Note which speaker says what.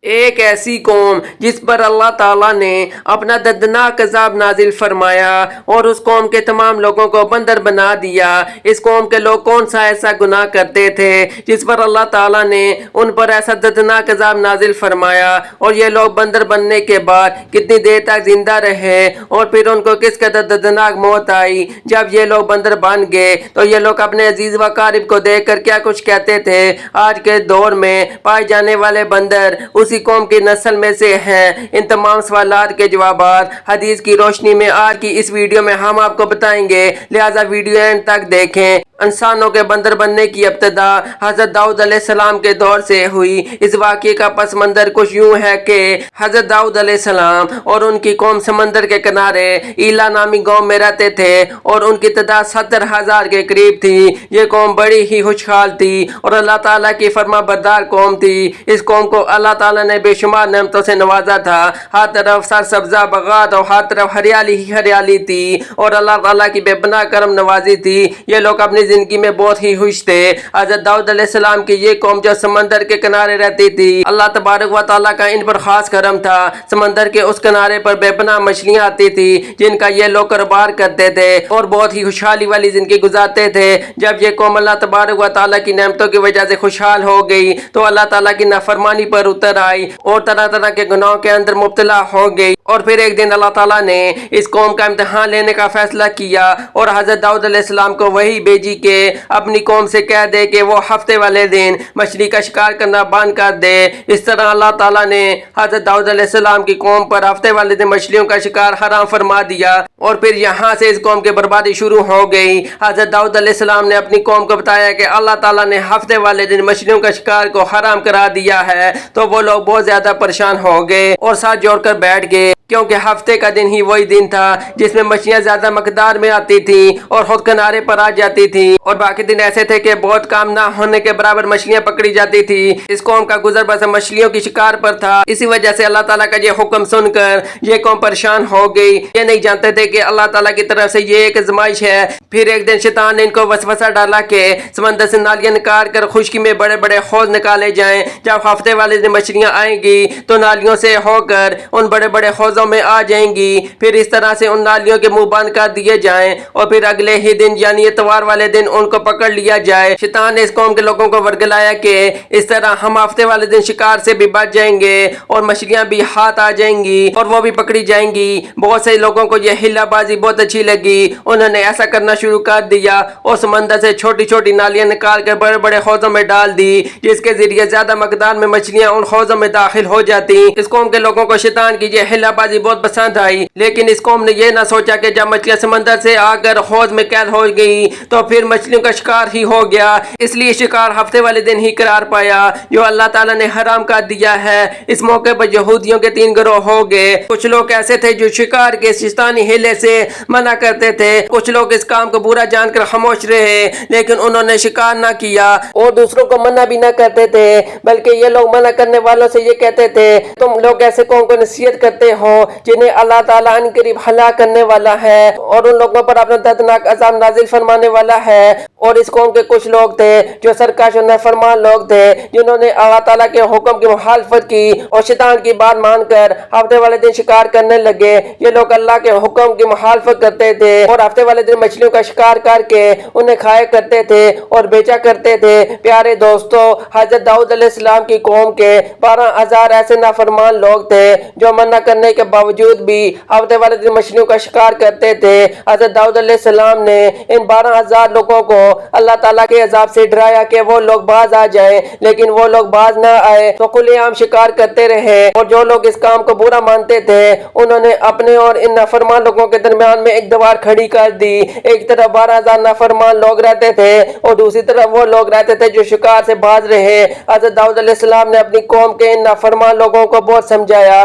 Speaker 1: ایک ایسی قوم جس پر اللہ تعالیٰ نے اپنا دردناک عذاب نازل فرمایا اور اس قوم کے تمام لوگوں کو بندر بنا دیا۔ اس قوم کے لوگ کون سا ایسا گناہ کرتے تھے جس پر اللہ تعالیٰ نے ان پر ایسا دردناک عذاب نازل فرمایا، اور یہ لوگ بندر بننے کے بعد کتنی دیر تک زندہ رہے اور پھر ان کو کس قدر دردناک موت آئی۔ جب یہ لوگ بندر بن گئے تو یہ لوگ اپنے عزیز و اقارب کو دیکھ کر کیا کچھ کہتے تھے۔ آج کے دور میں پائے جانے والے بندر اسی قوم کی نسل میں سے ہیں۔ ان تمام سوالات کے جوابات حدیث کی روشنی میں آج کی اس ویڈیو میں ہم آپ کو بتائیں گے، لہٰذا ویڈیو اینڈ تک دیکھیں۔ انسانوں کے بندر بننے کی ابتدا حضرت داؤد علیہ السلام کے دور سے ہوئی۔ اس واقعے کا پس منظر کچھ یوں ہے کہ حضرت داؤد علیہ السلام اور ان کی قوم سمندر کے کنارے ایلا نامی گاؤں میں رہتے تھے اور ان کی تعداد 70,000 کے قریب تھی۔ یہ قوم بڑی ہی خوشحال تھی اور اللہ تعالیٰ کی فرما بردار قوم تھی۔ اس قوم کو اللہ تعالیٰ نے بے شمار نعمتوں سے نوازا تھا۔ ہر طرف سرسبزہ باغات اور ہر طرف ہریالی ہی ہریالی تھی اور اللہ تعالیٰ کی بے پناہ کرم نوازی تھی۔ یہ لوگ اپنی زندگی میں بہت ہی خوش تھے۔ حضرت داؤد علیہ السلام کی یہ قوم جو سمندر کے کنارے رہتی تھی، اللہ تبارک و تعالیٰ کا ان پر خاص کرم تھا۔ سمندر کے اس کنارے پر بے پناہ مچھلیاں آتی تھی جن کا یہ لوگ کاروبار کرتے تھے اور بہت ہی خوشحالی والی زندگی گزارتے تھے۔ جب یہ قوم اللہ تبارک و تعالیٰ کی نعمتوں کی وجہ سے خوشحال ہو گئی تو اللہ تعالیٰ کی نافرمانی پر اتر آئی اور طرح طرح کے گناہوں کے اندر مبتلا ہو گئی۔ اور پھر ایک دن اللہ تعالیٰ نے اس قوم کا امتحان لینے کا فیصلہ کیا اور حضرت داؤد علیہ السلام کو وحی بھیجی کہ اپنی قوم سے کہہ دے کہ وہ ہفتے والے دن مچھلی کا شکار کرنا بند کر دے۔ اس طرح اللہ تعالیٰ نے حضرت داؤد علیہ السلام کی قوم پر ہفتے والے دن مچھلیوں کا شکار حرام فرما دیا اور پھر یہاں سے اس قوم کی بربادی شروع ہو گئی۔ حضرت داؤد علیہ السلام نے اپنی قوم کو بتایا کہ اللہ تعالیٰ نے ہفتے والے دن مچھلیوں کا شکار کو حرام کرا دیا ہے، تو وہ لوگ بہت زیادہ پریشان ہو گئے اور ساتھ جوڑ کر بیٹھ گئے، کیونکہ ہفتے کا دن ہی وہی دن تھا جس میں مچھلیاں زیادہ مقدار میں آتی تھیں اور خود کنارے پر آ جاتی تھیں، اور باقی دن ایسے تھے کہ بہت کام نہ ہونے کے برابر مچھلیاں پکڑی جاتی تھی۔ اس قوم کا گزر بسر مچھلیوں کی شکار پر تھا۔ اسی وجہ سے اللہ تعالیٰ کا یہ حکم سن کر یہ قوم پریشان ہو گئی۔ یہ نہیں جانتے تھے کہ اللہ تعالیٰ کی طرف سے یہ ایک آزمائش ہے۔ پھر ایک دن شیطان نے ان کو وسوسہ ڈالا کہ سمندر سے نالیاں نکال کر خشکی میں بڑے بڑے حوض نکالے جائیں۔ جب ہفتے والے دن مچھلیاں آئیں گی تو نالیوں سے ہو کر ان بڑے بڑے حوضوں میں آ جائیں گی، پھر اس طرح سے ان نالیوں کے منہ بند کر دیے جائیں اور پھر اگلے ہی دن یعنی اتوار والے دن ان کو پکڑ لیا جائے۔ شیطان نے اس قوم کے لوگوں کو ورگلایا کہ اس طرح ہم ہفتے والے دن شکار سے بھی بچ جائیں گے اور مچھلیاں بھی ہاتھ آ جائیں گی اور وہ بھی پکڑی جائیں گی۔ بہت سے لوگوں کو یہ ہیلا بازی بہت اچھی لگی، انہوں نے ایسا کرنا شروع کر دیا اور سمندر سے چھوٹی چھوٹی نالیاں نکال کر بڑے بڑے حوضوں میں ڈال دی، جس کے ذریعے زیادہ مقدار میں مچھلیاں ان حوضوں میں داخل ہو جاتی۔ اس قوم کے لوگوں کو شیطان کی یہ ہیلا بازی بہت پسند آئی، لیکن اس قوم نے یہ نہ سوچا کہ جب مچھلیاں سمندر سے آ کر حوض میں قید ہو گئی تو پھر مچھلیوں کا شکار ہی ہو گیا۔ اس لیے شکار ہفتے والے دن ہی قرار پایا جو اللہ تعالیٰ نے حرام کر دیا ہے۔ اس موقع پر یہودیوں کے 3 گروہ ہو گئے۔ کچھ لوگ ایسے تھے جو شکار کے شیطانی ہیلے سے منع کرتے تھے، کچھ لوگ اس کام کو برا جان کر خاموش رہے لیکن انہوں نے شکار نہ کیا، اور دوسروں کو منع بھی نہ کرتے تھے، بلکہ یہ لوگ منع کرنے والوں سے یہ کہتے تھے تم لوگ ایسے قوم کو نصیحت کرتے ہو جنہیں اللہ تعالیٰ ان قریب ہلاک کرنے والا ہے اور ان لوگوں پر اپنا دردناک عذاب نازل فرمانے والا ہے۔ اور اس قوم کے کچھ لوگ تھے جو سرکش و نافرمان لوگ تھے جنہوں نے اللہ تعالیٰ کے حکم کی مخالفت کی اور شیطان کی بات مان کر ہفتے والے دن شکار کرنے لگے۔ یہ لوگ اللہ کے حکم کی مخالفت کرتے تھے اور ہفتے والے دن مچھلیوں کا شکار کر کے انہیں کھایا کرتے تھے اور بیچا کرتے تھے۔ پیارے دوستو، حضرت داؤد علیہ السلام کی قوم کے 12,000 ایسے نافرمان لوگ تھے جو منع کرنے کے باوجود بھی ہفتے والے دن مچھلیوں کا شکار کرتے تھے۔ حضرت داؤد علیہ السلام نے ان 12,000 لوگوں کو اللہ تعالیٰ کے عذاب سے ڈرایا کہ وہ لوگ باز آ جائیں، لیکن وہ لوگ باز نہ آئے تو کھلے عام شکار کرتے رہے، اور جو لوگ اس کام کو برا مانتے تھے انہوں نے اپنے اور ان نافرمان لوگوں کے درمیان میں ایک دیوار کھڑی کر دی۔ ایک طرف 12,000 نافرمان لوگ رہتے تھے اور دوسری طرف وہ لوگ رہتے تھے جو شکار سے باز رہے۔ حضرت داؤد علیہ السلام نے اپنی قوم کے ان نافرمان لوگوں کو بہت سمجھایا